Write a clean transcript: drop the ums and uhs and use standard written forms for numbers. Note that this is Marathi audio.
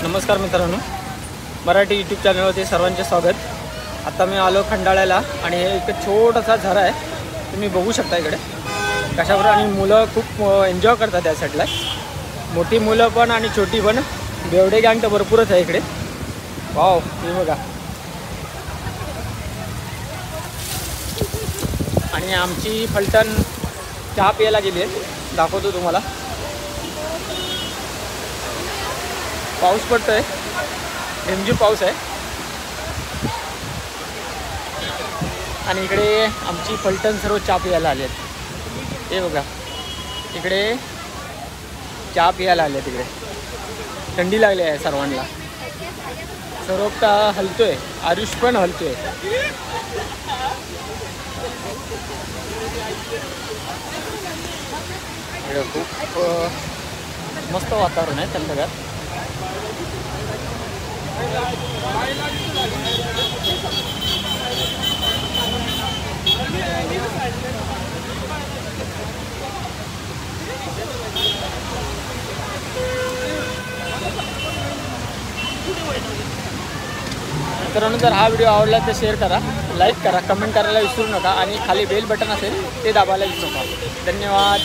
नमस्कार मित्रांनो, मराठी यूट्यूब चॅनलवरती सर्वांचे स्वागत। आता मी आलो खंडाळ्याला आणि हे एक छोटासा झरा आहे, तुम्ही बघू शकता इकडे कशाप्रकारे। आणि मुलं खूप एन्जॉय करतात त्या साईडला, मोठी मुलं पण आणि छोटी पण। बेवडे गँग तर भरपूरच आहे इकडे। वाव, हे बघा। आणि आमची फलटण चहा प्यायला गेली आहे, दाखवतो तुम्हाला। पाऊस पडतोय, रिमझिम पाऊस आहे। आणि इकडे आमची फलटण सर्व चहा प्यायला आले आहेत। हे बघा, इकडे चहा प्यायला आले आहेत। इकडे थंडी लागली आहे सर्वांना। सर्व हलतोय, आरुष पण हलतोय। इकडे खूप मस्त वातावरण आहे थंडगार। मित्रांनो, जर हा व्हिडिओ आवडला तर शेअर करा, लाईक करा, कमेंट करायला विसरू नका आणि खाली बेल बटन असेल ते दाबायला विसरू नका। धन्यवाद।